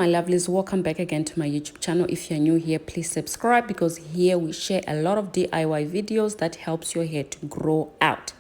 my lovelies, welcome back again to my YouTube channel. If you're new here, please subscribe, because here we share a lot of DIY videos that helps your hair to grow out.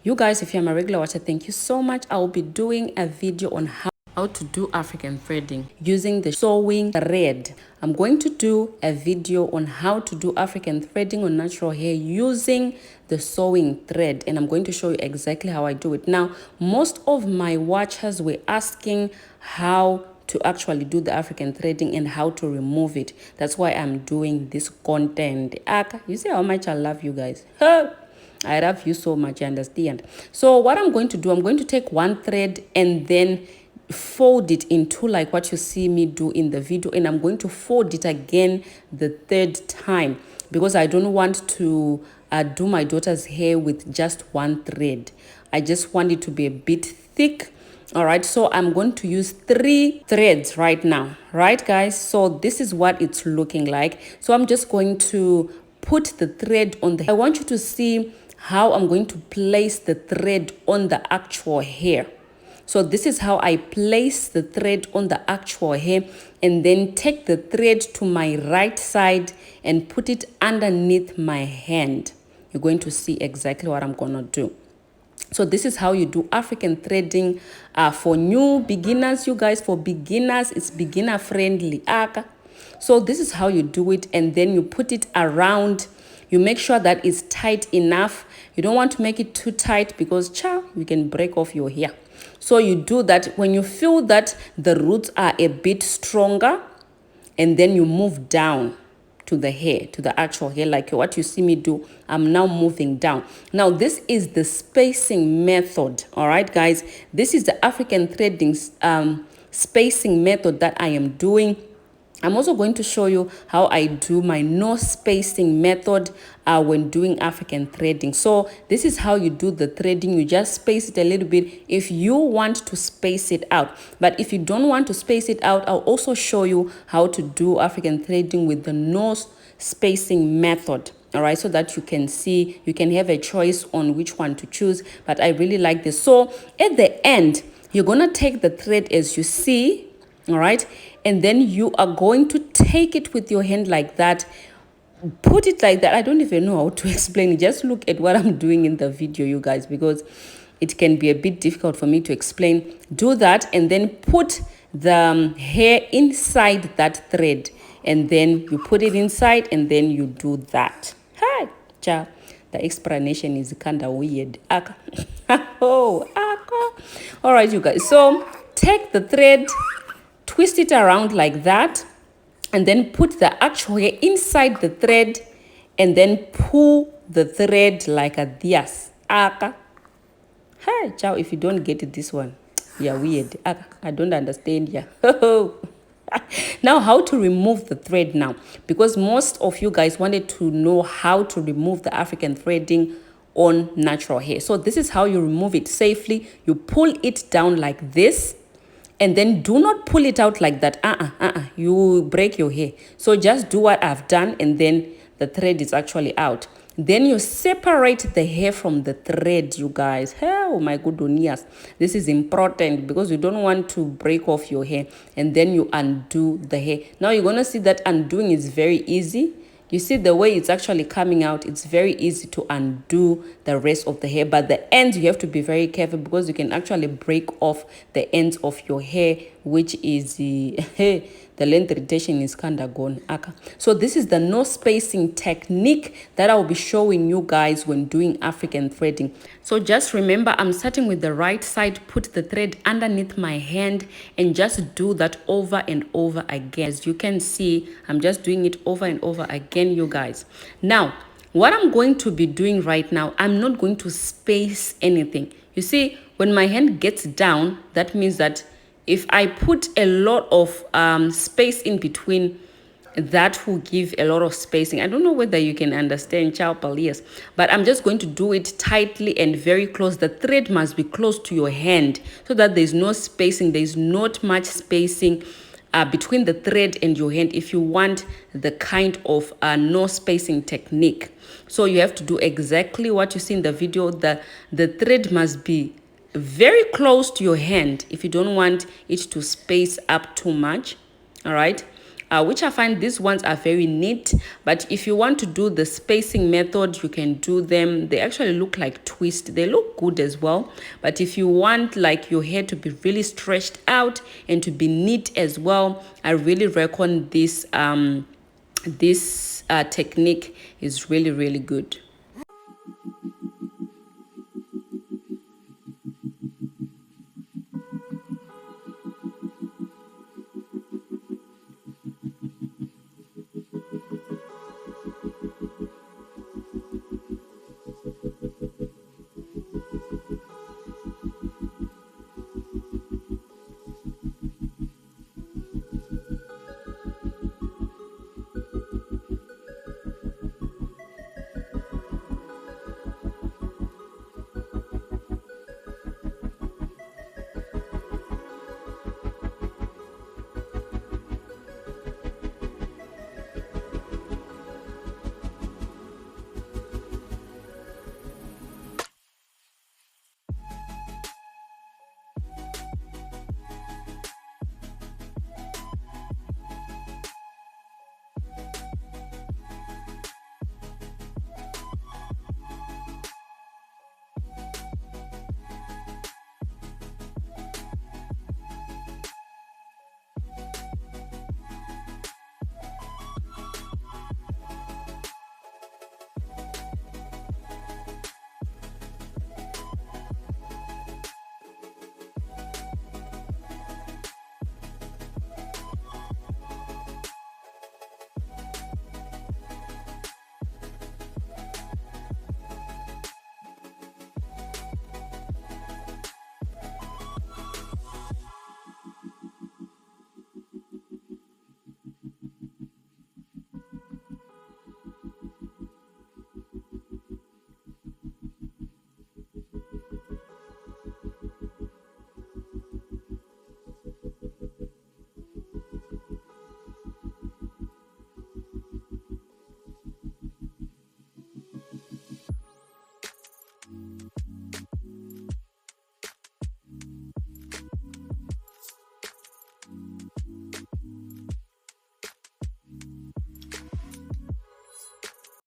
You guys, if you're my regular watcher, thank you so much. I will be doing a video on how to do African threading using the sewing thread. I'm going to do a video on how to do African threading on natural hair using the sewing thread, and I'm going to show you exactly how I do it. Now, most of my watchers were asking how to actually do the African threading and how to remove it. That's why I'm doing this content. You see how much I love you guys. I love you so much, you understand? So what I'm going to do, I'm going to take one thread and then fold it into like what you see me do in the video, and I'm going to fold it again the third time because I don't want to do my daughter's hair with just one thread. I just want it to be a bit thick. All right, so I'm going to use 3 threads right now, right guys? So this is what it's looking like. So I'm just going to put the thread on the, I want you to see how I'm going to place the thread on the actual hair. So this is how I place the thread on the actual hair, and then take the thread to my right side and put it underneath my hand. You're going to see exactly what I'm going to do. So this is how you do African threading for new beginners, you guys. For beginners, it's beginner friendly. So this is how you do it, and then you put it around. You make sure that it's tight enough. You don't want to make it too tight because you can break off your hair. So you do that when you feel that the roots are a bit stronger, and then you move down to the hair, to the actual hair, like what you see me do. I'm now moving down. Now this is the spacing method. All right guys, this is the African threading spacing method that I am doing. I'm also going to show you how I do my no spacing method when doing African threading. So this is how you do the threading. You just space it a little bit if you want to space it out. But if you don't want to space it out, I'll also show you how to do African threading with the no spacing method. All right, so that you can see, you can have a choice on which one to choose. But I really like this. So at the end, you're going to take the thread as you see. All right, and then you are going to take it with your hand like that, put it like that. I don't even know how to explain it. Just look at what I'm doing in the video, you guys, because it can be a bit difficult for me to explain. Do that, and then put the hair inside that thread, and then you put it inside, and then you do that. Hi, ciao. The explanation is kind of weird. All right, you guys, so take the thread, twist it around like that, and then put the actual hair inside the thread, and then pull the thread like a this. Hi, ciao. If you don't get this one, you're weird. I don't understand ya. Now, how to remove the thread now? Because most of you guys wanted to know how to remove the African threading on natural hair. So this is how you remove it safely. You pull it down like this, and then do not pull it out like that. You break your hair. So just do what I've done, and then the thread is actually out. Then you separate the hair from the thread, you guys. Oh my goodness. This is important because you don't want to break off your hair, and then you undo the hair. Now you're going to see that undoing is very easy. You see the way it's actually coming out, it's very easy to undo the rest of the hair. But the ends, you have to be very careful because you can actually break off the ends of your hair, which is the length retention is kind of gone. So this is the no spacing technique that I will be showing you guys when doing African threading. So just remember, I'm starting with the right side, put the thread underneath my hand, and just do that over and over again. As you can see, I'm just doing it over and over again, you guys. Now, what I'm going to be doing right now, I'm not going to space anything. You see, when my hand gets down, that means that if I put a lot of space in between, that will give a lot of spacing. I don't know whether you can understand, ciao palias, but I'm just going to do it tightly and very close. The thread must be close to your hand so that there's no spacing. There's not much spacing between the thread and your hand if you want the kind of no spacing technique. So you have to do exactly what you see in the video. The thread must be very close to your hand if you don't want it to space up too much. all right, which I find these ones are very neat. But if you want to do the spacing method, you can do them. They actually look like twist. They look good as well. But if you want like your hair to be really stretched out and to be neat as well, I really recommend this technique. Is really, really good.